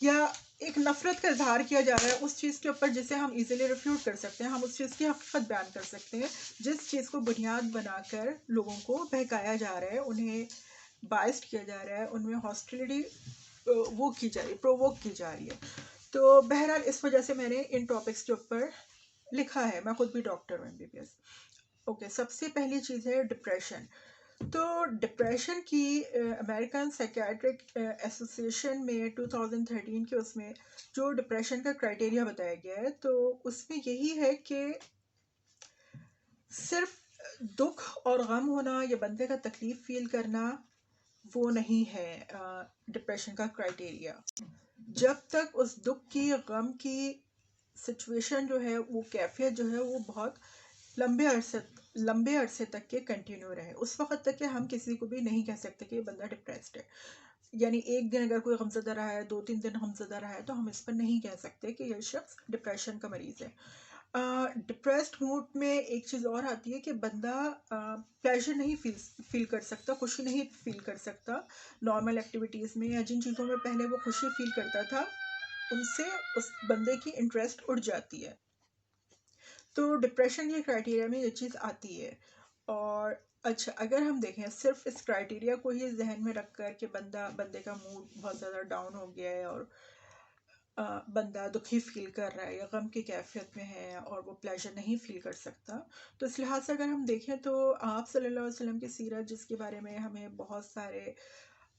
یا ایک نفرت کا اظہار کیا جا رہا ہے اس چیز کے اوپر جسے ہم ایزیلی ریفیوٹ کر سکتے ہیں، ہم اس چیز کی حقیقت بیان کر سکتے ہیں، جس چیز کو بنیاد بنا کر لوگوں کو بہکایا جا رہا ہے، انہیں باعث کیا جا رہا ہے، ان میں ہاسٹیلٹی وہ کی جا رہی ہے، پرووک کی جا رہی ہے. تو بہرحال اس وجہ سے میں نے ان ٹاپکس کے اوپر لکھا ہے. میں خود بھی ڈاکٹر ہوں MBBS. اوکے، سب سے پہلی چیز ہے ڈپریشن. تو ڈپریشن کی امریکن سائکیاٹرک ایسوسیشن میں 2013 کے اس میں جو ڈپریشن کا کرائٹیریا بتایا گیا ہے، تو اس میں یہی ہے کہ صرف دکھ اور غم ہونا یا بندے کا تکلیف فیل کرنا وہ نہیں ہے ڈپریشن کا کرائٹیریا. جب تک اس دکھ کی غم کی سچویشن جو ہے، وہ کیفیت جو ہے، وہ بہت لمبے عرصے تک کے کنٹینیو رہے، اس وقت تک کہ ہم کسی کو بھی نہیں کہہ سکتے کہ یہ بندہ ڈپریسڈ ہے. یعنی ایک دن اگر کوئی غمزدہ رہا ہے، 2-3 دن غمزدہ رہا ہے، تو ہم اس پر نہیں کہہ سکتے کہ یہ شخص ڈپریشن کا مریض ہے. ڈپریسڈ موڈ میں ایک چیز اور آتی ہے کہ بندہ پلیزر نہیں فیل کر سکتا، خوشی نہیں فیل کر سکتا نارمل ایکٹیویٹیز میں، یا جن چیزوں میں پہلے وہ خوشی فیل کرتا تھا ان سے اس بندے کی انٹرسٹ اٹھ جاتی ہے. تو ڈپریشن کے کرائٹیریا میں یہ چیز آتی ہے. اور اچھا، اگر ہم دیکھیں صرف اس کرائٹیریا کو ہی ذہن میں رکھ کر کہ بندے کا موڈ بہت زیادہ ڈاؤن ہو گیا ہے اور بندہ دکھی فیل کر رہا ہے یا غم کی کیفیت میں ہے اور وہ پلیزر نہیں فیل کر سکتا، تو اس لحاظ سے اگر ہم دیکھیں تو آپ صلی اللہ علیہ وسلم کی سیرت، جس کے بارے میں ہمیں بہت سارے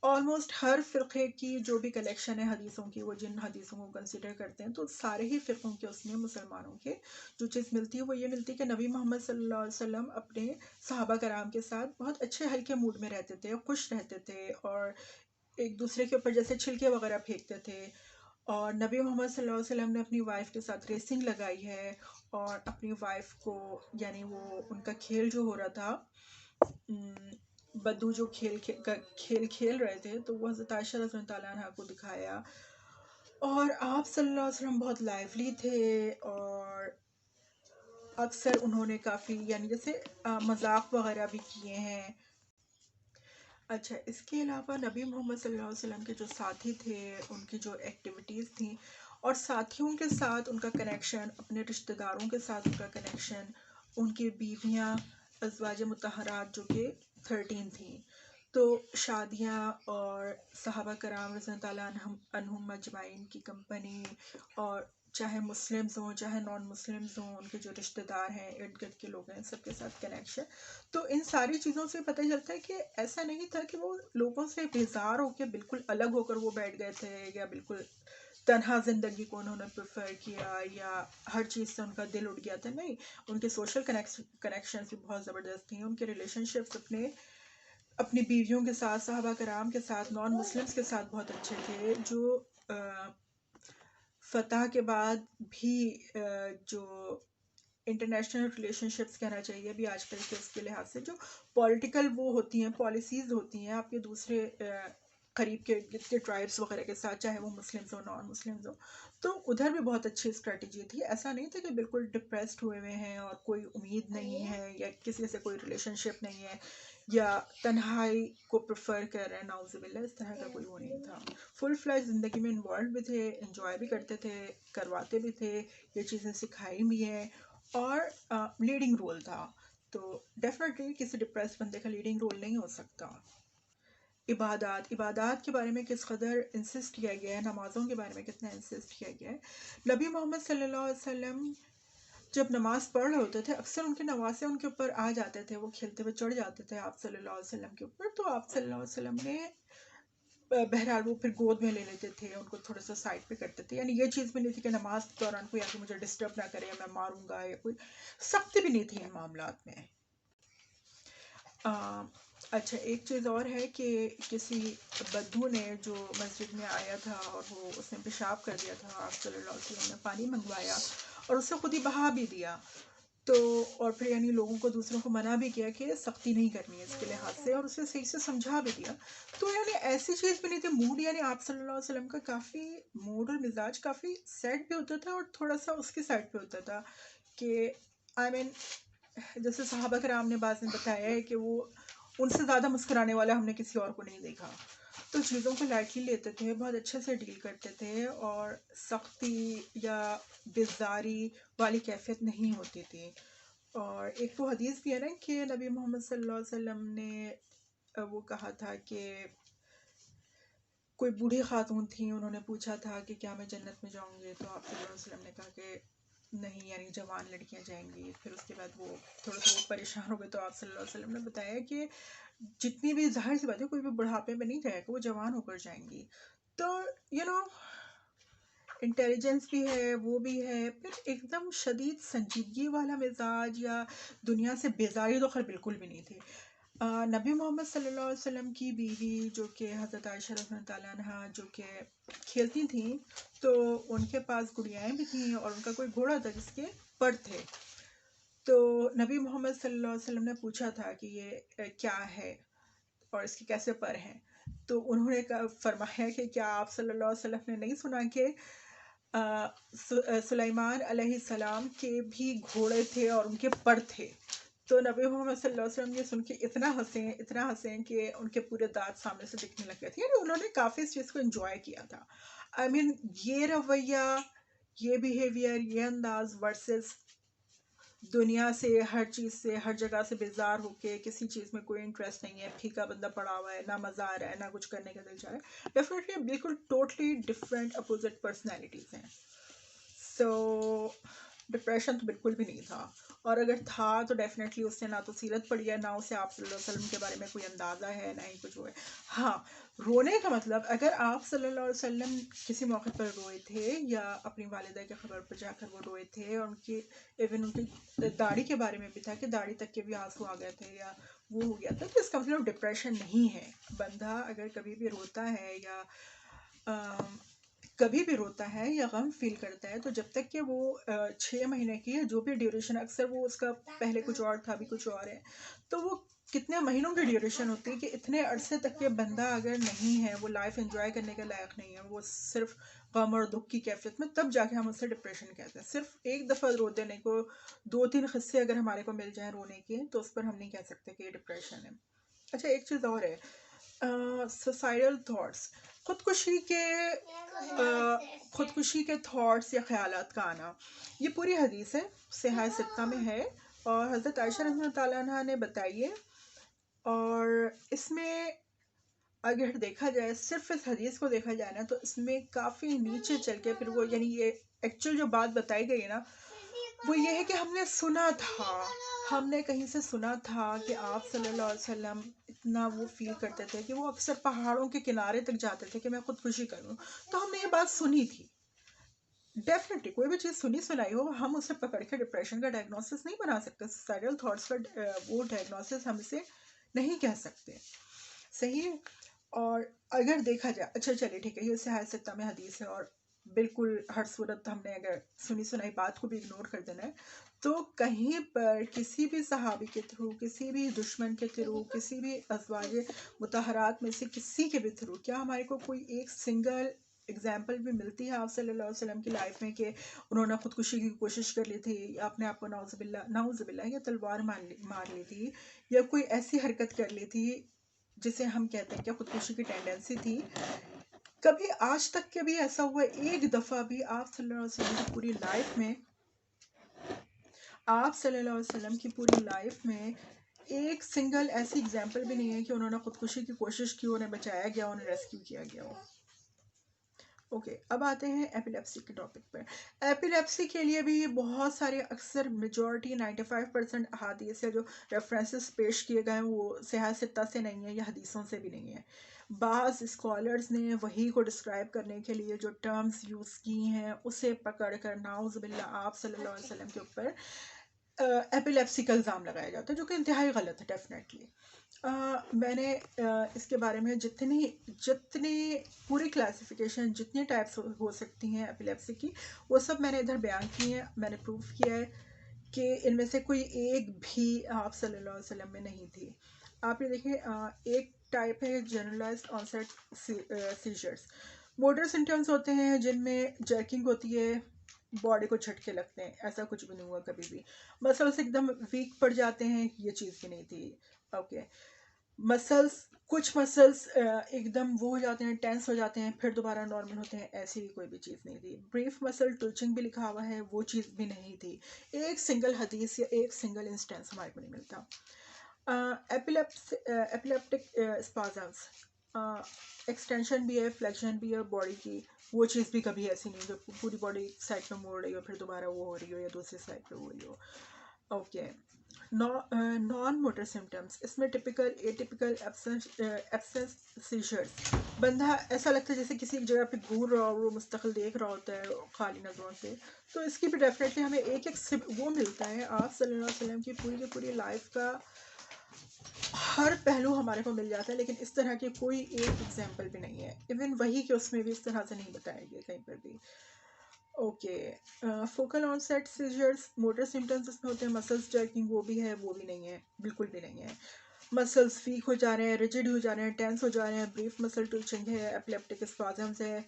آلموسٹ ہر فرقے کی جو بھی کلیکشن ہے حدیثوں کی، وہ جن حدیثوں کو کنسیڈر کرتے ہیں، تو سارے ہی فرقوں کے اس میں مسلمانوں کے جو چیز ملتی ہے وہ یہ ملتی ہے کہ نبی محمد صلی اللہ علیہ وسلم اپنے صحابہ کرام کے ساتھ بہت اچھے ہلکے موڈ میں رہتے تھے، خوش رہتے تھے، اور ایک دوسرے کے اوپر جیسے چھلکے وغیرہ پھینکتے تھے. اور نبی محمد صلی اللہ علیہ وسلم نے اپنی وائف کے ساتھ ریسنگ لگائی ہے، اور اپنی وائف کو، یعنی وہ ان کا کھیل جو ہو رہا تھا، بدو جو کھیل رہے تھے، تو وہ حضرت عائشہ رضی اللہ تعالیٰ عنہ کو دکھایا. اور آپ صلی اللہ علیہ وسلم بہت لائفلی تھے، اور اکثر انہوں نے کافی، یعنی جیسے مذاق وغیرہ بھی کیے ہیں. اچھا، اس کے علاوہ نبی محمد صلی اللہ علیہ وسلم کے جو ساتھی تھے، ان کی جو ایکٹیویٹیز تھیں، اور ساتھیوں کے ساتھ ان کا کنیکشن، اپنے رشتہ داروں کے ساتھ ان کا کنیکشن، ان کی بیویاں ازواج مطہرات جو کہ 13 تھیں، تو شادیاں اور صحابہ کرام رضی اللہ تعالیٰ عنہم مجمعین کی کمپنی، اور چاہے مسلمز ہوں چاہے نان مسلمز ہوں، ان کے جو رشتہ دار ہیں، ارد گرد کے لوگ ہیں، سب کے ساتھ کنیکشن. تو ان ساری چیزوں سے پتہ چلتا ہے کہ ایسا نہیں تھا کہ وہ لوگوں سے بیزار ہو کے بالکل الگ ہو کر وہ بیٹھ گئے تھے، یا بالکل تنہا زندگی کو انہوں نے پریفر کیا، یا ہر چیز سے ان کا دل اٹھ گیا تھا. نہیں، ان کے سوشل کنیکشنز بھی بہت زبردست تھیں، ان کے ریلیشن شپس اپنی بیویوں کے ساتھ، صحابہ کرام کے ساتھ، نان مسلمس کے ساتھ بہت اچھے تھے. جو فتح کے بعد بھی جو انٹرنیشنل ریلیشن شپس کہنا چاہیے بھی آج کل کے اس کے لحاظ سے، جو پولیٹیکل وہ ہوتی ہیں، پالیسیز ہوتی ہیں آپ کے دوسرے قریب کے ٹرائبس وغیرہ کے ساتھ، چاہے وہ مسلمز ہو نان مسلمز ہو، تو ادھر بھی بہت اچھی اسٹریٹجی تھی. ایسا نہیں تھا کہ بالکل ڈپریسڈ ہوئے ہیں اور کوئی امید نہیں ہے، یا کسی سے کوئی ریلیشن شپ نہیں ہے، یا تنہائی کو پریفر کر رہے ہیں، نعوذ باللہ، اس طرح کا کوئی وہ نہیں تھا. فل فلیج زندگی میں انوالو بھی تھے، انجوائے بھی کرتے تھے، کرواتے بھی تھے، یہ چیزیں سکھائی بھی ہیں، اور لیڈنگ رول تھا. تو ڈیفینیٹلی کسی ڈپریس بندے کا لیڈنگ رول نہیں ہو سکتا. عبادات کے بارے میں کس قدر انسسٹ کیا گیا ہے، نمازوں کے بارے میں کتنا انسسٹ کیا گیا ہے. نبی محمد صلی اللہ علیہ وسلم جب نماز پڑھ رہے ہوتے تھے، اکثر ان کے نواسے ان کے اوپر آ جاتے تھے، وہ کھیلتے ہوئے چڑھ جاتے تھے آپ صلی اللہ علیہ وسلم کے اوپر. تو آپ صلی اللہ علیہ وسلم نے بہرحال وہ پھر گود میں لے لیتے تھے، ان کو تھوڑا سا سائڈ پہ کرتے تھے. یعنی یہ چیز بھی نہیں تھی کہ نماز کے دوران کوئی آگے مجھے ڈسٹرب نہ کرے، میں ماروں گا، یا کوئی سختی بھی نہیں تھی ان معاملات میں. اچھا، ایک چیز اور ہے کہ کسی بدو نے جو مسجد میں آیا تھا اور وہ اس نے پیشاب کر دیا تھا، آپ صلی اللہ علیہ وسلم نے پانی منگوایا اور اسے خود ہی بہا بھی دیا. تو اور پھر یعنی لوگوں کو، دوسروں کو منع بھی کیا کہ سختی نہیں کرنی ہے اس کے لحاظ سے، اور اسے صحیح سے سمجھا بھی دیا. تو یعنی ایسی چیز بھی نہیں تھی. موڈ یعنی آپ صلی اللہ علیہ وسلم کا کافی موڈ اور مزاج کافی سیڈ بھی ہوتا تھا، اور تھوڑا سا اس کی سائڈ پہ ہوتا تھا کہ آئی مین، جیسے صحابہ کرام نے بعض نے بتایا ہے کہ وہ ان سے زیادہ مسکرانے والا ہم نے کسی اور کو نہیں دیکھا. تو چیزوں کو لائٹلی لیتے تھے، بہت اچھے سے ڈیل کرتے تھے، اور سختی یا بیزاری والی کیفیت نہیں ہوتی تھی. اور ایک وہ حدیث بھی ہے نا کہ نبی محمد صلی اللہ علیہ وسلم نے وہ کہا تھا کہ کوئی بوڑھی خاتون تھیں، انہوں نے پوچھا تھا کہ کیا میں جنت میں جاؤں گی، تو آپ صلی اللہ علیہ وسلم نے کہا کہ نہیں، یعنی جوان لڑکیاں جائیں گی. پھر اس کے بعد وہ تھوڑا سا وہ پریشان ہو گئے، تو آپ صلی اللہ علیہ وسلم نے بتایا کہ جتنی بھی، ظاہر سی بات ہے کوئی بھی بڑھاپے میں نہیں جائے گا، وہ جوان ہو کر جائیں گی. تو انٹیلیجنس بھی ہے، وہ بھی ہے، پھر ایک دم شدید سنجیدگی والا مزاج یا دنیا سے بیزاری تو خیر بالکل بھی نہیں تھی. نبی محمد صلی اللہ علیہ وسلم کی بیوی جو کہ حضرت عائشہ رضی اللہ عنہا، جو کہ کھیلتی تھیں، تو ان کے پاس گڑیائیں بھی تھیں اور ان کا کوئی گھوڑا تھا جس کے پر تھے. تو نبی محمد صلی اللہ علیہ وسلم نے پوچھا تھا کہ یہ کیا ہے اور اس کے کیسے پر ہیں. تو انہوں نے فرمایا کہ کیا آپ صلی اللہ علیہ وسلم نے نہیں سنا کہ سلیمان علیہ السلام کے بھی گھوڑے تھے اور ان کے پر تھے. تو نبی محمد صلی اللہ علیہ وسلم یہ سن کے اتنا ہنسے کہ ان کے پورے دانت سامنے سے دکھنے لگ گئے تھے. یعنی انہوں نے کافی اس چیز کو انجوائے کیا تھا. آئی مین یہ رویہ، یہ بیہیویئر، یہ انداز ورسز دنیا سے، ہر چیز سے، ہر جگہ سے بیزار ہو کے کسی چیز میں کوئی انٹرسٹ نہیں ہے، پھیکا بندہ پڑا ہوا ہے، نہ مزہ آ رہا ہے، نہ کچھ کرنے کا دل چاہ رہا ہے. ڈیفینیٹلی بالکل ٹوٹلی ڈفرینٹ اپوزٹ پرسنالٹیز ہیں. سو ڈپریشن تو بالکل بھی نہیں تھا، اور اگر تھا تو ڈیفینیٹلی اس سے نہ تو سیرت پڑی ہے، نہ اسے آپ صلی اللہ علیہ وسلم کے بارے میں کوئی اندازہ ہے، نہ ہی کچھ وہ ہے. ہاں، رونے کا مطلب، اگر آپ صلی اللہ علیہ وسلم کسی موقع پر روئے تھے یا اپنی والدہ کی خبر پر جا کر وہ روئے تھے، اور ان کی ایون ان کی داڑھی کے بارے میں بھی تھا کہ داڑھی تک کے بھی آنسو آ گئے تھے یا وہ ہو گیا تھا، تو اس کا مطلب ڈپریشن نہیں ہے. بندہ اگر کبھی بھی روتا ہے یا کبھی بھی روتا ہے یا غم فیل کرتا ہے، تو جب تک کہ وہ 6 مہینے کی ہے، جو بھی ڈیوریشن، اکثر وہ اس کا پہلے کچھ اور تھا، ابھی کچھ اور ہے، تو وہ کتنے مہینوں کی ڈیوریشن ہوتی ہے کہ اتنے عرصے تک کے بندہ اگر نہیں ہے، وہ لائف انجوائے کرنے کے لائق نہیں ہے، وہ صرف غم اور دکھ کی کیفیت میں، تب جا کے ہم اسے ڈپریشن کہتے ہیں. صرف ایک دفعہ رو دینے کو 2-3 قصے اگر ہمارے کو مل جائیں رونے کے، تو اس پر ہم نہیں کہہ سکتے کہ یہ ڈپریشن ہے. اچھا، ایک چیز اور ہے، سوسائڈل تھاٹس، خودکشی کے تھاٹس یا خیالات کا آنا. یہ پوری حدیث ہے، صحیح ستہ میں ہے، اور حضرت عائشہ رضی اللہ تعالیٰ عنہ نے بتائی ہے. اور اس میں اگر دیکھا جائے، صرف اس حدیث کو دیکھا جائے نا، تو اس میں کافی نیچے چل کے پھر وہ، یعنی یہ ایکچوئل جو بات بتائی گئی ہے نا، وہ یہ ہے کہ ہم نے سنا تھا، ہم نے کہیں سے سنا تھا کہ آپ صلی اللہ علیہ وسلم اتنا وہ فیل کرتے تھے کہ وہ اکثر پہاڑوں کے کنارے تک جاتے تھے کہ میں خودکشی کروں. تو ہم نے یہ بات سنی تھی. ڈیفینیٹلی کوئی بھی چیز سنی سنائی ہو، ہم اسے پکڑ کے ڈپریشن کا ڈائگنوسس نہیں بنا سکتے. سوسائڈل تھاٹس کا وہ ڈائگنوسس ہم اسے نہیں کہہ سکتے. صحیح ہے. اور اگر دیکھا جائے، اچھا چلیے ٹھیک ہے، یہ صحیح ستہ میں حدیث ہے، اور بالکل ہر صورت ہم نے اگر سنی سنائی بات کو بھی اگنور کر دینا ہے، تو کہیں پر کسی بھی صحابی کے تھرو، کسی بھی دشمن کے تھرو، کسی بھی ازواج مطہرات میں سے کسی کے بھی تھرو، کیا ہمارے کو کوئی ایک سنگل اگزامپل بھی ملتی ہے آپ صلی اللہ علیہ وسلم کی لائف میں کہ انہوں نے خودکشی کی کوشش کر لی تھی، یا اپنے آپ کو نعوذ باللہ یا تلوار مار لی تھی، یا کوئی ایسی حرکت کر لی تھی جسے ہم کہتے ہیں کہ خودکشی کی ٹینڈنسی تھی؟ کبھی آج تک کے بھی ایسا ہوا ایک دفعہ بھی آپ صلی اللہ علیہ وسلم کی پوری لائف میں، آپ صلی اللہ علیہ وسلم کی پوری لائف میں ایک سنگل ایسی اگزامپل بھی نہیں ہے کہ انہوں نے خودکشی کی کوشش کی، انہیں بچایا گیا، انہیں ریسکیو کیا گیا ہو. اوکے، اب آتے ہیں ایپیلیپسی کے ٹاپک پر. ایپیلیپسی کے لیے بھی بہت سارے، اکثر میجورٹی 95% احادیث ہے جو ریفرنسز پیش کیے گئے ہیں، وہ صحیح ستہ سے نہیں ہے یا حدیثوں سے بھی نہیں ہے. بعض اسکالرز نے وہی کو ڈسکرائب کرنے کے لیے جو ٹرمز یوز کی ہیں، اسے پکڑ کر نعوذ باللہ آپ صلی اللہ علیہ وسلم کے اوپر ایپیلیپسی کا الزام لگایا جاتا ہے، جو کہ انتہائی غلط ہے. ڈیفینیٹلی میں نے اس کے بارے میں جتنی پوری کلاسیفیکیشن، جتنی ٹائپس ہو سکتی ہیں ایپیلیپسی کی، وہ سب میں نے ادھر بیان کی ہیں. میں نے پروف کیا ہے کہ ان میں سے کوئی ایک بھی آپ صلی اللہ علیہ وسلم میں نہیں تھی. آپ یہ دیکھیں، ایک ٹائپ ہے جنرلائزڈ آنسیٹ سیجرز. موٹر سمٹمز ہوتے ہیں جن میں جرکنگ ہوتی ہے، باڈی کو جھٹکے لگتے ہیں. ایسا کچھ بھی نہیں ہوا کبھی بھی. مسلس ایک دم ویک پڑ جاتے ہیں، یہ چیز بھی نہیں تھی. اوکے. مسلس کچھ مسلس ایک دم وہ ہو جاتے ہیں، ٹینس ہو جاتے ہیں، پھر دوبارہ نارمل ہوتے ہیں، ایسی بھی کوئی بھی چیز نہیں تھی. بریف مسل ٹوچنگ بھی لکھا ہوا ہے، وہ چیز بھی نہیں تھی. ایک سنگل حدیث یا ایک سنگل انسٹینس ہمارے کو نہیں ملتا. ایپیلیپٹک اسپازمس، ایکسٹینشن بھی ہے، فلیکشن بھی ہے باڈی کی، وہ چیز بھی کبھی ایسی نہیں جو پوری باڈی ایک سائڈ پہ موڑ رہی ہو پھر دوبارہ وہ ہو رہی ہو یا دوسری سائڈ پہ ہو رہی ہو. اوکے. نان موٹر سمٹمس، اس میں ٹپیکل اے ٹپیکل ایبسنس سیجرز، بندہ ایسا لگتا ہے جیسے کسی ایک جگہ پہ گھور رہا ہو، وہ مستقل دیکھ رہا ہوتا ہے خالی نظروں سے. تو اس کی بھی ڈیفینیٹلی ہمیں ایک ایک وہ ملتا ہے. آپ صلی اللہ علیہ وسلم کی پوری لائف کا ہر پہلو ہمارے کو مل جاتا ہے، لیکن اس طرح کی کوئی ایک ایگزامپل بھی نہیں ہے. ایون وہی کہ اس میں بھی اس طرح سے نہیں بتایا گیا کہیں پر بھی. Okay. Focal onset seizures, motor symptoms اس میں ہوتے ہیں، مسلس جرکنگ وہ بھی ہے، وہ بھی نہیں ہے، بالکل بھی نہیں ہے. مسلس ویک ہو جا رہے ہیں، ریجڈ ہو جا رہے ہیں، ٹینس ہو جا رہے ہیں، بریف مسل ٹوچنگ ہے، ایپلیپٹک اسپازمز ہے،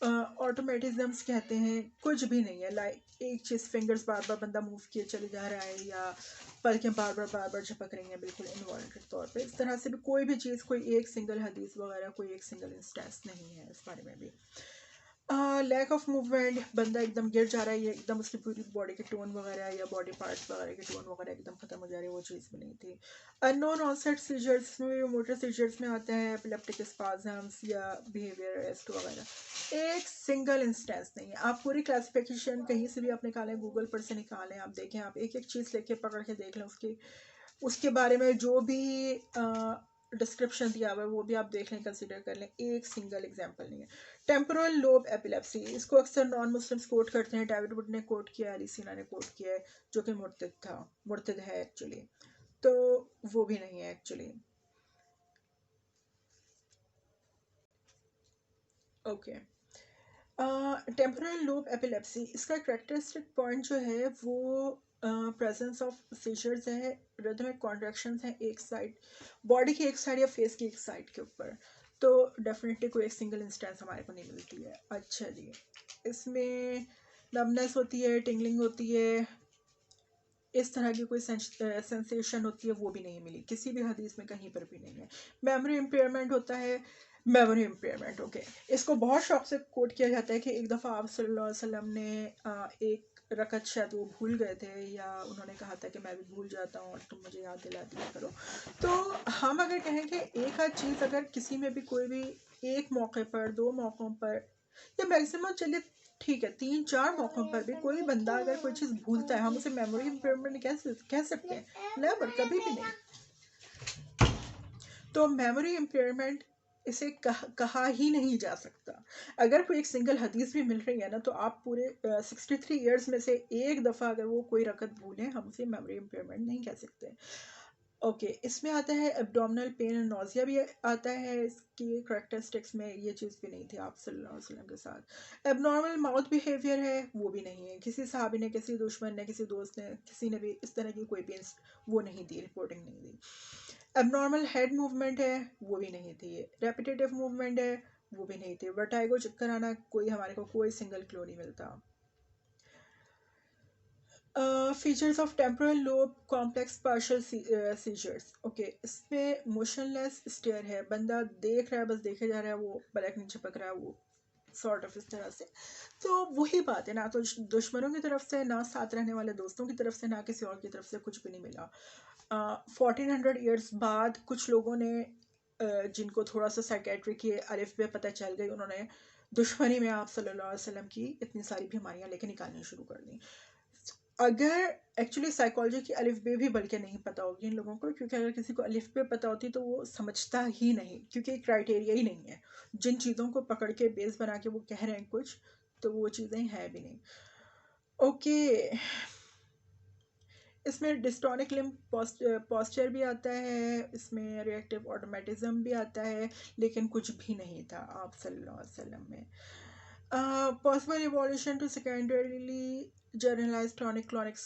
آٹومیٹزمس کہتے ہیں، کچھ بھی نہیں ہے. لائک ایک چیز فنگرز بار بار بندہ موو کیے چلے جا رہا ہے، یا پلکیں بار بار جھپک رہی ہیں بالکل انوالنٹری طور پہ. اس طرح سے بھی کوئی بھی چیز، کوئی ایک سنگل حدیث وغیرہ، کوئی ایک سنگل انسٹینس نہیں ہے اس بارے میں بھی. لیک آف موومنٹ، بندہ ایک دم گر جا رہا ہے، یا ایک دم اس کی پوری باڈی کے ٹون وغیرہ یا باڈی پارٹس وغیرہ کے ٹون وغیرہ ایک دم ختم ہو جا رہی ہے، وہ چیز بھی نہیں تھی. ان نون آنسیٹ سیجرز میں موٹر سیجرز میں آتا ہے ایپیلیپٹک اسپازمس یا بیہیویئر ایسٹ وغیرہ. ایک سنگل انسٹینس نہیں ہے. آپ پوری کلاسیفیکیشن کہیں سے بھی آپ نکالیں، گوگل پر سے نکالیں، آپ دیکھیں، آپ ایک ایک چیز لے کے پکڑ کے دیکھ لیں، اس کے بارے میں جو بھی ڈسکرپشن دیا ہوا ہے وہ بھی آپ دیکھ لیں، کنسیڈر کر لیں. ایک سنگل ایگزامپل نہیں ہے. ٹیمپورل لوب ایپیلیپسی، اس کو اکثر نان مسلمس کوٹ کرتے ہیں. ڈیوڈ وڈ نے کوٹ کیا ہے، علی سینا نے کوٹ کیا ہے، جو کہ مرتد ہے ایکچولی. تو وہ بھی نہیں ہے actually. Okay. Temporal lobe epilepsy, اس کا کریکٹرسٹک پوائنٹ جو ہے وہ پریزنس آف سیجرز ہے، ریدمک کانٹریکشنز ہیں ایک سائڈ باڈی کی، ایک سائڈ یا فیس کی ایک سائڈ کے اوپر. تو ڈیفینیٹلی کوئی ایک سنگل انسٹینس ہمارے کو نہیں ملتی ہے. اچھا جی. اس میں نمنس ہوتی ہے، ٹنگلنگ ہوتی ہے، اس طرح کی کوئی سینسیشن ہوتی ہے، وہ بھی نہیں ملی کسی بھی حدیث میں، کہیں پر بھی نہیں ہے. میموری امپیئرمنٹ ہوتا ہے. میموری امپیئرمنٹ، اوکے، اس کو بہت شوق سے کوٹ کیا جاتا ہے کہ ایک دفعہ آپ صلی اللہ علیہ وسلم نے ایک رکعت شاید وہ بھول گئے تھے، یا انہوں نے کہا تھا کہ میں بھی بھول جاتا ہوں اور تم مجھے یاد دلا دیا کرو. تو ہم اگر کہیں کہ ایک آدھ چیز اگر کسی میں بھی کوئی بھی ایک موقع پر، دو موقعوں پر، یا میکسیمم چلیے ٹھیک ہے 3-4 موقعوں پر بھی کوئی بندہ اگر کوئی چیز بھولتا ہے، ہم اسے میموری امپیئرمنٹ کہہ سکتے ہیں؟ نیور، کبھی بھی نہیں. تو میموری امپیئرمنٹ اسے کہا ہی نہیں جا سکتا. اگر کوئی ایک سنگل حدیث بھی مل رہی ہے نا، تو آپ پورے 63 ایئرس میں سے ایک دفعہ اگر وہ کوئی رکعت بھولیں، ہم اسے میموری امپیئرمنٹ نہیں کہہ سکتے. اوکے. اس میں آتا ہے ایبڈومنل پین اینڈ نوزیا بھی آتا ہے. اس کی کریکٹرسٹکس میں یہ چیز بھی نہیں تھی آپ صلی اللہ علیہ وسلم کے ساتھ. ایب نارمل ماؤتھ بیہیویئر ہے، وہ بھی نہیں ہے. کسی صحابی نے، کسی دشمن نے، کسی دوست نے، کسی نے بھی اس طرح کی کوئی بھی وہ نہیں دی، رپورٹنگ نہیں دی. اب نارمل ہیڈ موومنٹ ہے، وہ بھی نہیں تھی. ریپیٹیو موومنٹ ہے، وہ بھی نہیں تھی. ورٹائگو، چکر آنا، کوئی ہمارے کو کوئی سنگل کلو نہیں ملتا. Features of temporal lobe complex partial seizures, okay. اس میں موشن لیس اسٹیئر ہے، بندہ دیکھ رہا ہے، بس دیکھے جا رہا ہے، وہ پلک نہیں چھپک رہا ہے، وہ سارٹ آف اس طرح سے. تو وہی بات ہے، نہ تو دشمنوں کی طرف سے، نہ ساتھ رہنے والے دوستوں کی طرف سے، نہ کسی اور کی طرف سے کچھ بھی نہیں ملا. 1400 ایئرس بعد کچھ لوگوں نے جن کو تھوڑا سا سائکیٹری کی الف بے پتہ چل گئی، انہوں نے دشمنی میں آپ صلی اللہ علیہ وسلم کی اتنی ساری بیماریاں لے کے نکالنی شروع کر دیں. اگر ایکچولی سائیکالوجی کی الف بے بھی بلکہ نہیں پتہ ہوگی ان لوگوں کو، کیونکہ اگر کسی کو الف بے پتہ ہوتی تو وہ سمجھتا ہی نہیں، کیونکہ ایک کرائٹیریا ہی نہیں ہے. جن چیزوں کو پکڑ کے بیس بنا کے وہ کہہ رہے ہیں کچھ، تو وہ چیزیں ہیں بھی نہیں. اوکے. اس میں ڈسٹونک لمب پوسچر بھی آتا ہے، اس میں ریئیکٹیو آٹومیٹزم بھی آتا ہے، لیکن کچھ بھی نہیں تھا آپ صلی اللہ علیہ وسلم میں. پاسبل ایوالوشن ٹو سیکنڈریلی جرنلائز ٹونک کلونک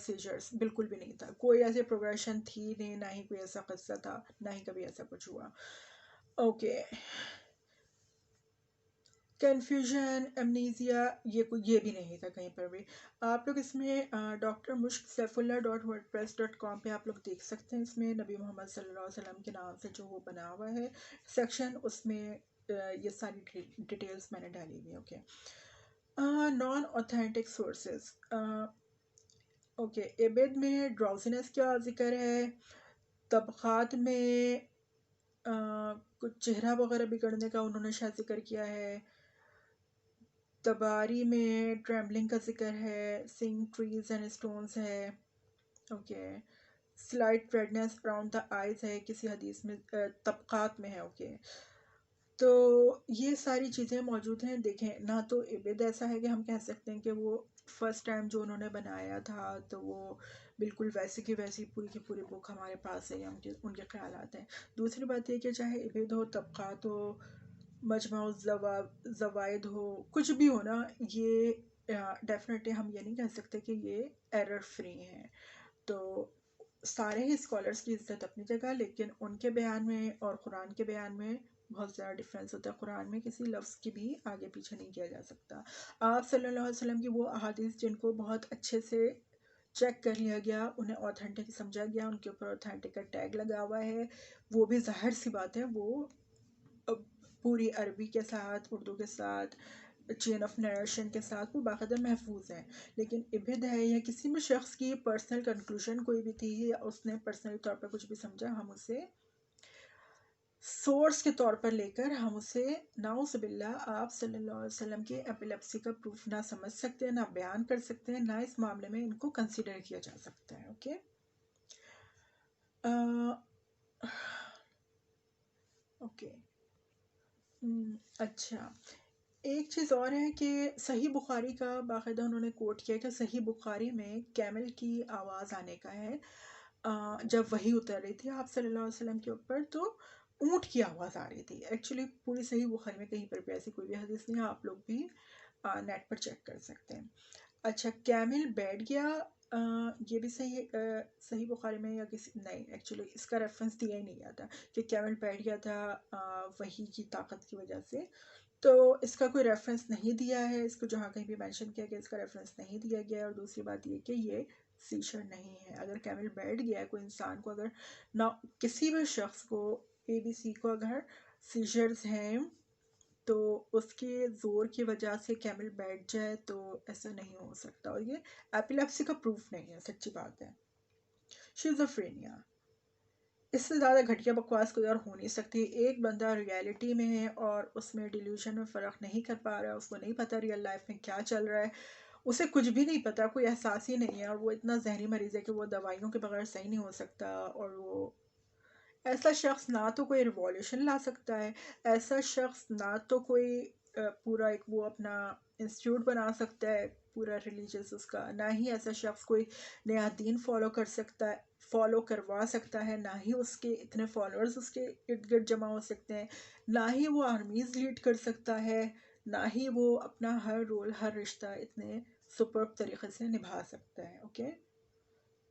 سیجرز، بالکل بھی نہیں تھا. کوئی ایسی پروگریشن تھی نہیں، نہ ہی کوئی ایسا قصہ تھا، نہ ہی کبھی ایسا کچھ ہوا. اوکے. کنفیوژن، امنیزیا، یہ بھی نہیں تھا کہیں پر بھی. آپ لوگ اس میں ڈاکٹر مشک سیف اللہ .wordpress.com پہ آپ لوگ دیکھ سکتے ہیں. اس میں نبی محمد صلی اللہ علیہ وسلم کے نام سے جو وہ بنا ہوا ہے سیکشن، اس میں یہ ساری ڈیٹیلز میں نے ڈالی ہوئی. Okay. Naan authentic sources. Okay. عبد میں ڈراؤزنس کا ذکر ہے. طبقات میں کچھ چہرہ وغیرہ بگڑنے کا انہوں نے شاید ذکر کیا ہے. تباری میں ٹریمبلنگ کا ذکر ہے. سنگ ٹریز اینڈ اسٹونز ہے. Okay. Slight redness around the eyes ہے کسی حدیث میں. طبقات میں ہے. اوکے. تو یہ ساری چیزیں موجود ہیں. دیکھیں، نہ تو عبد ایسا ہے کہ ہم کہہ سکتے ہیں کہ وہ فرسٹ ٹائم جو انہوں نے بنایا تھا تو وہ بالکل ویسے کی ویسی پوری کی پوری بک ہمارے پاس ہے یا ان کے خیالات ہیں. دوسری بات یہ کہ چاہے عبد ہو، طبقات ہو، مجمع زوائد ہو، کچھ بھی ہو نا، یہ ڈیفینیٹلی ہم یہ نہیں کہہ سکتے کہ یہ ایرر فری ہیں. تو سارے ہی اسکالرس کی عزت اپنی جگہ، لیکن ان کے بیان میں اور قرآن کے بیان میں بہت زیادہ ڈفرینس ہوتا ہے. قرآن میں کسی لفظ کی بھی آگے پیچھے نہیں کیا جا سکتا. آپ صلی اللہ علیہ وسلم کی وہ احادیث جن کو بہت اچھے سے چیک کر لیا گیا، انہیں اوتھینٹک سمجھا گیا، ان کے اوپر اوتھینٹک کا ٹیگ لگا ہوا ہے، وہ بھی ظاہر سی بات ہے وہ پوری عربی کے ساتھ، اردو کے ساتھ، چین آف نیریشن کے ساتھ وہ باقاعدہ محفوظ ہیں. لیکن عبد ہے یا کسی بھی شخص کی پرسنل کنکلوژن کوئی بھی تھی یا اس نے پرسنل طور پر کچھ بھی سمجھا، ہم اسے سورس کے طور پر لے کر ہم اسے نعوذ باللہ آپ صلی اللہ علیہ وسلم کے ایپیلیپسی کا پروف نہ سمجھ سکتے ہیں، نہ بیان کر سکتے ہیں، نہ اس معاملے میں ان کو کنسیڈر کیا جا سکتا ہے. اوکے. اوکے. اچھا، ایک چیز اور ہے کہ صحیح بخاری کا باقاعدہ انہوں نے کوٹ کیا کہ صحیح بخاری میں کیمل کی آواز آنے کا ہے. جب وحی اتر رہی تھی آپ صلی اللہ علیہ وسلم کے اوپر تو اونٹ کی آواز آ رہی تھی. ایکچولی پوری صحیح بخاری میں کہیں پر بھی ایسی کوئی بھی حدیث نہیں ہے، آپ لوگ بھی نیٹ پر چیک کر سکتے ہیں. اچھا، کیمل بیٹھ گیا، یہ بھی صحیح بخاری میں یا کسی نہیں، ایکچولی اس کا ریفرنس دیا ہی نہیں گیا تھا کہ کیمل بیٹھ گیا تھا وحی کی طاقت کی وجہ سے. تو اس کا کوئی ریفرنس نہیں دیا ہے، اس کو جہاں کہیں بھی مینشن کیا گیا اس کا ریفرنس نہیں دیا گیا ہے. اور دوسری بات یہ کہ یہ سیشر نہیں ہے. اگر کیمل بیٹھ گیا ہے کوئی انسان کو، اگر نہ کسی بھی شخص کو اے بی سی کو اگر سیشرز ہیں تو اس کے زور کی وجہ سے کیمل بیٹھ جائے تو ایسا نہیں ہو سکتا. اور یہ ایپیلیپسی کا پروف نہیں ہے، سچی بات ہے. شیزوفرینیا، اس سے زیادہ گھٹیا بکواس کوئی اور ہو نہیں سکتی. ایک بندہ ریالٹی میں ہے اور اس میں ڈیلیوژن میں فرق نہیں کر پا رہا ہے، اس کو نہیں پتا ریئل لائف میں کیا چل رہا ہے، اسے کچھ بھی نہیں پتا، کوئی احساس ہی نہیں ہے، اور وہ اتنا ذہنی مریض ہے کہ وہ دوائیوں کے بغیر صحیح نہیں ہو سکتا. اور وہ ایسا شخص نہ تو کوئی ریولیوشن لا سکتا ہے، ایسا شخص نہ تو کوئی پورا ایک وہ اپنا انسٹیٹیوٹ بنا سکتا ہے پورا ریلیجیس اس کا، نہ ہی ایسا شخص کوئی نیا دین فالو کر سکتا ہے، فالو کروا سکتا ہے، نہ ہی اس کے اتنے فالوورز اس کے ارد گرد جمع ہو سکتے ہیں، نہ ہی وہ آرمیز لیڈ کر سکتا ہے، نہ ہی وہ اپنا ہر رول، ہر رشتہ اتنے سپرب طریقے سے نبھا سکتا ہے. اوکے.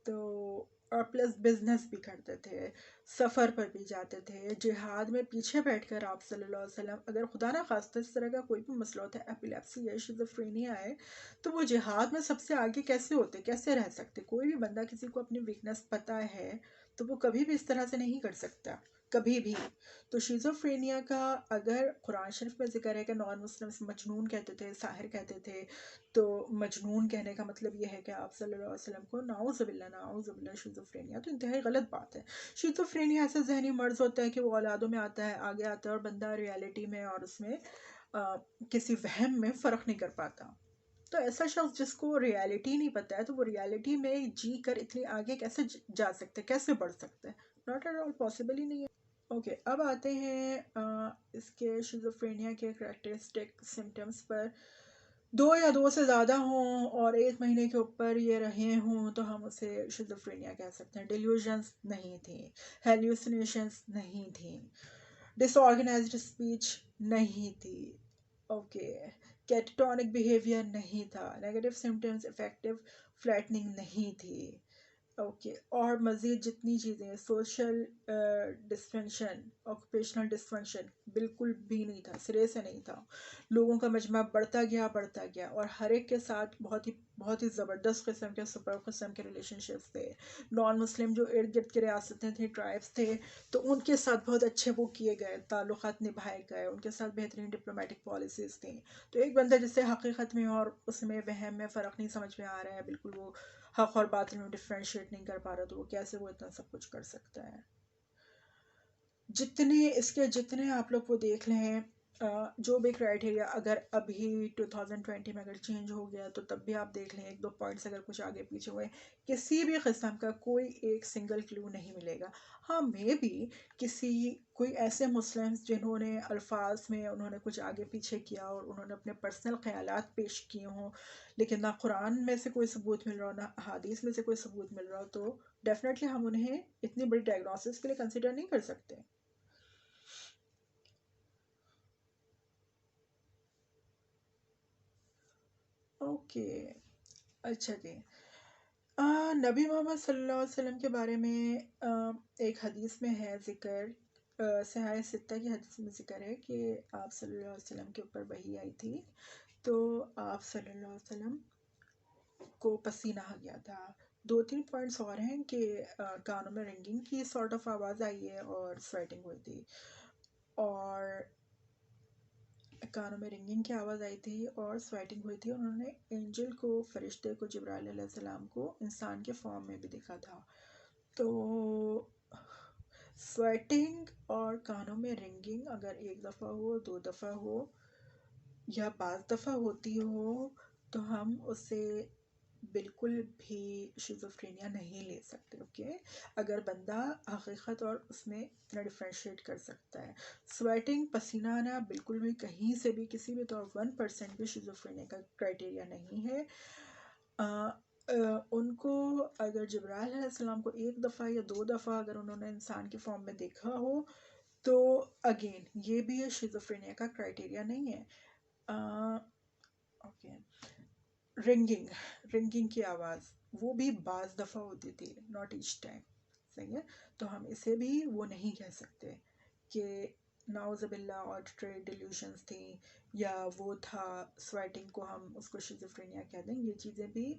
تو اور پلس بزنس بھی کرتے تھے، سفر پر بھی جاتے تھے، جہاد میں پیچھے بیٹھ کر آپ صلی اللہ علیہ وسلم اگر خدا نہ خواستہ اس طرح کا کوئی بھی مسئلہ ہوتا ہے، ایپیلیپسی یا شیزوفرینیا ہے، تو وہ جہاد میں سب سے آگے کیسے ہوتے، کیسے رہ سکتے؟ کوئی بھی بندہ کسی کو اپنی ویکنس پتہ ہے تو وہ کبھی بھی اس طرح سے نہیں کر سکتا، کبھی بھی. تو شیزوفرینیا کا اگر قرآن شریف میں ذکر ہے کہ نان مسلمس مجنون کہتے تھے، ساحر کہتے تھے، تو مجنون کہنے کا مطلب یہ ہے کہ آپ صلی اللہ علیہ وسلم کو نعوذ باللہ شیزوفرینیا، تو انتہائی غلط بات ہے. شیزوفرینیا ایسا ذہنی مرض ہوتا ہے کہ وہ اولادوں میں آتا ہے، آگے آتا ہے، اور بندہ ریالٹی میں اور اس میں کسی وہم میں فرق نہیں کر پاتا. تو ایسا شخص جس کو ریالٹی نہیں پتہ ہے تو وہ ریالٹی میں جی کر اتنی آگے کیسے جا سکتے، کیسے بڑھ سکتے؟ ناٹ ایٹ آل پاسبل ہی نہیں ہے. اوکے. اب آتے ہیں اس کے شیزوفرینیا کے کریکٹرسٹک سمٹمس پر. 2 یا 2 سے زیادہ ہوں اور 1 مہینے کے اوپر یہ رہے ہوں تو ہم اسے شیزوفرینیا کہہ سکتے ہیں. ڈیلیوژنس نہیں تھیں، ہیلوسینیشنس نہیں تھیں، ڈس آرگنائزڈ اسپیچ نہیں تھی. اوکے. کیٹاٹونک بیہیویئر نہیں تھا، نیگیٹو سمٹمس افیکٹو فلیٹننگ نہیں تھی، اوکے، اور مزید جتنی چیزیں سوشل ڈسفنکشن، آکوپیشنل ڈسفنکشن بالکل بھی نہیں تھا، سرے سے نہیں تھا. لوگوں کا مجمع بڑھتا گیا اور ہر ایک کے ساتھ بہت ہی زبردست قسم کے سپر قسم کے ریلیشن شپس تھے. نان مسلم جو ارد گرد کی ریاستیں تھیں، ٹرائبس تھے، تو ان کے ساتھ بہت اچھے وہ کیے گئے، تعلقات نبھائے گئے، ان کے ساتھ بہترین ڈپلومیٹک پالیسیز تھیں. تو ایک بندہ جس سے حقیقت میں اور اس میں وہم میں فرق نہیں سمجھ میں آ رہا ہے، بالکل وہ حق اور باطل میں ڈفرینشیٹ نہیں کر پا رہا، تو وہ کیسے وہ اتنا سب کچھ کر سکتا ہے. جتنے آپ لوگ وہ دیکھ لیں، جو بھی کرائٹیریا اگر ابھی 2020 میں اگر چینج ہو گیا تو تب بھی آپ دیکھ لیں ایک دو پوائنٹس اگر کچھ آگے پیچھے ہوئے، کسی بھی قسم کا کوئی ایک سنگل کلو نہیں ملے گا. ہاں مے بھی کوئی ایسے مسلمس جنہوں نے الفاظ میں انہوں نے کچھ آگے پیچھے کیا اور انہوں نے اپنے پرسنل خیالات پیش کیے ہوں، لیکن نہ قرآن میں سے کوئی ثبوت مل رہا ہو نہ احادیث میں سے کوئی ثبوت مل رہا ہو، تو ڈیفینیٹلی ہم انہیں اتنی بڑی ڈائگنوسس کے لیے کنسیڈر نہیں کر سکتے. اوکے، اچھا جی. نبی محمد صلی اللہ علیہ وسلم کے بارے میں ایک حدیث میں ہے ذکر، صحاح ستہ کی حدیث میں ذکر ہے کہ آپ صلی اللہ علیہ وسلم کے اوپر وحی آئی تھی تو آپ صلی اللہ علیہ وسلم کو پسینہ آ گیا تھا. دو تین پوائنٹس اور ہیں کہ کانوں میں رنگنگ کی سارٹ آف آواز آئی ہے اور سویٹنگ ہوئی تھی، اور کانوں میں رنگنگ کی آواز آئی تھی اور سویٹنگ ہوئی تھی. انہوں نے اینجل کو، فرشتے کو، جبرائیل علیہ السلام کو انسان کے فارم میں بھی دیکھا تھا. تو سویٹنگ اور کانوں میں رنگنگ اگر ایک دفعہ ہو، دو دفعہ ہو یا بعض دفعہ ہوتی ہو تو ہم اسے بالکل بھی شیزوفرینیا نہیں لے سکتے. اوکے، اگر بندہ حقیقت اور اس میں اتنا ڈفرینشیٹ کر سکتا ہے. سویٹنگ، پسینہ آنا بالکل بھی کہیں سے بھی کسی بھی طور 1% بھی شیزوفرینیا کا کرائٹیریا نہیں ہے. ان کو اگر جبرائیل علیہ السلام کو ایک دفعہ یا دو دفعہ اگر انہوں نے انسان کے فارم میں دیکھا ہو تو اگین یہ بھی شیزوفرینیا کا کرائٹیریا نہیں ہے. اوکے، رنگنگ کی آواز وہ بھی بعض دفعہ ہوتی تھی، ناٹ ایچ ٹائم. صحیح ہے، تو ہم اسے بھی وہ نہیں کہہ سکتے کہ نعوذ باللہ آڈیٹری ڈیلیوشنز تھیں یا وہ تھا سویٹنگ کو ہم اس کو شیزوفرینیا کہہ دیں. یہ چیزیں بھی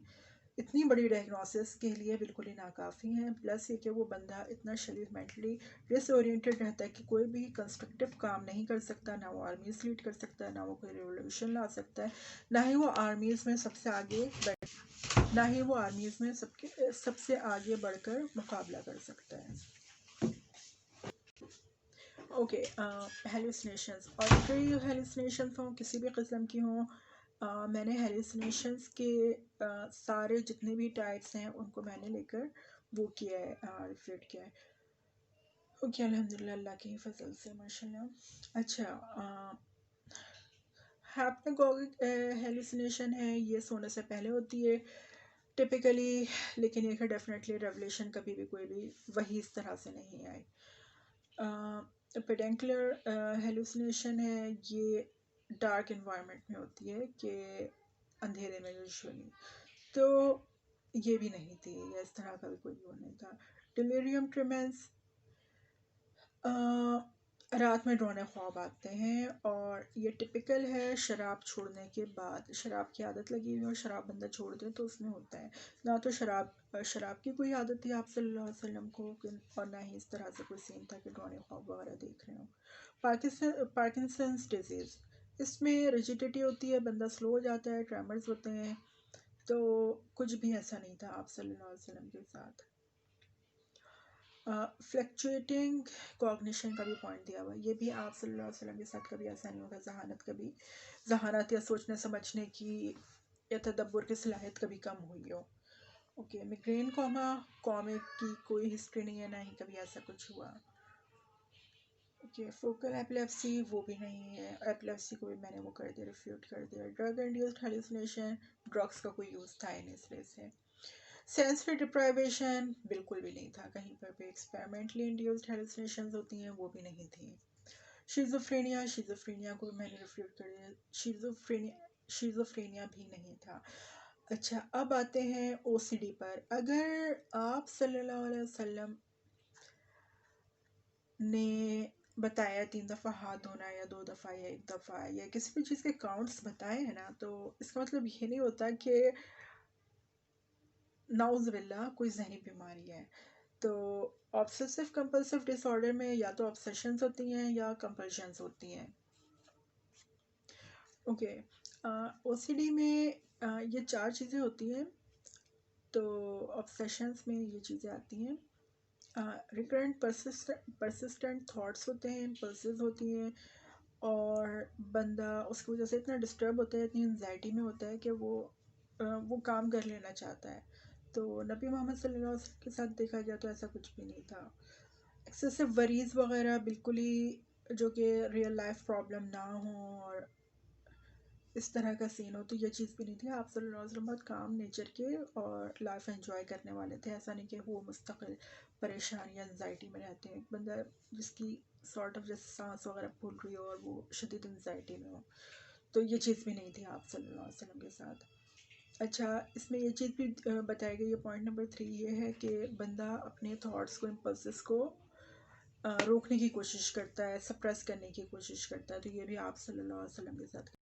اتنی بڑی ڈائگنوسس کے لیے بالکل ہی ناکافی ہیں. پلس یہ کہ وہ بندہ اتنا شدید مینٹلی ڈس اورینٹیڈ رہتا ہے کہ کوئی بھی کنسٹرکٹیو کام نہیں کر سکتا، نہ وہ آرمیز لیڈ کر سکتا ہے، نہ وہ کوئی ریولیوشن لا سکتا ہے، نہ ہی وہ آرمیز میں سب سے آگے سب سے آگے بڑھ کر مقابلہ کر سکتا ہے. اوکے، ہیلوسینیشنز، آڈیٹری ہیلوسینیشنز ہوں کسی بھی قسم کی ہوں. میں نے ہیلوسینیشنز کے سارے جتنے بھی ٹائپس ہیں ان کو میں نے لے کر وہ کیا ہے، ریفلیٹ کیا ہے. اوکے، الحمد للہ اللہ کی فضل سے ماشاء اللہ. اچھا، ہیپناگوگک ہیلوسینیشن ہے، یہ سونے سے پہلے ہوتی ہے ٹپیکلی، لیکن یہ ہے ڈیفینیٹلی ریولیشن کبھی بھی کوئی بھی وہی اس طرح سے نہیں آئی. پیڈینکولر ہیلوسینیشن ہے، یہ ڈارک انوائرمنٹ میں ہوتی ہے کہ اندھیرے میں یوزلی، تو یہ بھی نہیں تھی یا اس طرح کا بھی کوئی وہ نہیں تھا. ڈیلیریم ٹریمنس، رات میں ڈرونے خواب آتے ہیں اور یہ ٹپیکل ہے شراب چھوڑنے کے بعد. شراب کی عادت لگی ہوئی اور شراب بندہ چھوڑ دے تو اس میں ہوتا ہے. نہ تو شراب کی کوئی عادت تھی آپ صلی اللہ علیہ وسلم کو، اور نہ ہی اس طرح سے کوئی سین تھا کہ ڈرونے خواب وغیرہ دیکھ رہے ہوں. پارکنسنس ڈیزیز، اس میں ریجیڈیٹی ہوتی ہے، بندہ سلو ہو جاتا ہے، ٹریمرز ہوتے ہیں، تو کچھ بھی ایسا نہیں تھا آپ صلی اللہ علیہ وسلم کے ساتھ. فلیکچویٹنگ کوگنیشن کا بھی پوائنٹ دیا ہوا، یہ بھی آپ صلی اللہ علیہ وسلم کے ساتھ کبھی ایسا نہیں ہوگا. ذہانت یا سوچنے سمجھنے کی یا تدبر کی صلاحیت کبھی کم ہوئی ہو. اوکے، میگرین کوما کی کوئی ہسٹری نہیں ہے، نہ ہی کبھی ایسا کچھ ہوا. اوکے، فوکل ایپلیپسی وہ بھی نہیں ہے، ایپلیپسی کو بھی میں نے وہ کر دیا، ریفیوٹ کر دیا. ڈرگ انڈیوسڈ ہیلوسینیشن، ڈرگس کا کوئی یوز تھا ہی نہیں اس وجہ سے. سینسری ڈپرائیویشن بالکل بھی نہیں تھا کہیں پر بھی. ایکسپیریمنٹلی انڈیوسڈ ہیلوسینیشنز ہوتی ہیں وہ بھی نہیں تھیں. شیزوفرینیا کو بھی میں نے ریفیوٹ کر دیا، شیزوفرینیا بھی نہیں تھا. اچھا، اب آتے ہیں او سی ڈی پر. اگر آپ صلی اللہ علیہ وسلم نے بتایا 3 دفعہ ہاتھ دھونا یا 2 دفعہ یا 1 دفعہ یا کسی بھی چیز کے کاؤنٹس بتائے ہیں نا، تو اس کا مطلب یہ نہیں ہوتا کہ نعوذ باللہ کوئی ذہنی بیماری ہے. تو آبسیسو کمپلسو ڈس آرڈر میں یا تو آبسیشنز ہوتی ہیں یا کمپلشنز ہوتی ہیں. اوکے، او سی ڈی میں یہ 4 چیزیں ہوتی ہیں. تو آبسیشنز میں یہ چیزیں آتی ہیں. ریکرنٹ پرسسٹنٹ تھاٹس ہوتے ہیں، امپلسز ہوتی ہیں، اور بندہ اس کی وجہ سے اتنا ڈسٹرب ہوتا ہے، اتنی انزائٹی میں ہوتا ہے کہ وہ کام کر لینا چاہتا ہے. تو نبی محمد صلی اللہ علیہ وسلم کے ساتھ دیکھا گیا تو ایسا کچھ بھی نہیں تھا. ایکسیسو وریز وغیرہ بالکل ہی جو کہ ریئل لائف پرابلم نہ ہوں اور اس طرح کا سین ہو، تو یہ چیز بھی نہیں تھی. آپ صلی اللہ علیہ وسلم بہت کام نیچر کے اور لائف انجوائے کرنے والے تھے. ایسا نہیں کہ وہ مستقل پریشان یا انزائٹی میں رہتے ہیں. ایک بندہ جس کی سارٹ آف جیسے سانس وغیرہ پھول رہی ہو اور وہ شدید انزائٹی میں ہو، تو یہ چیز بھی نہیں تھی آپ صلی اللہ علیہ وسلم کے ساتھ. اچھا، اس میں یہ چیز بھی بتائی گئی ہے. پوائنٹ نمبر 3 یہ ہے کہ بندہ اپنے تھاٹس کو، امپلسز کو روکنے کی کوشش کرتا ہے، سپریس کرنے کی کوشش کرتا ہے. تو یہ بھی آپ صلی اللہ علیہ وسلم کے ساتھ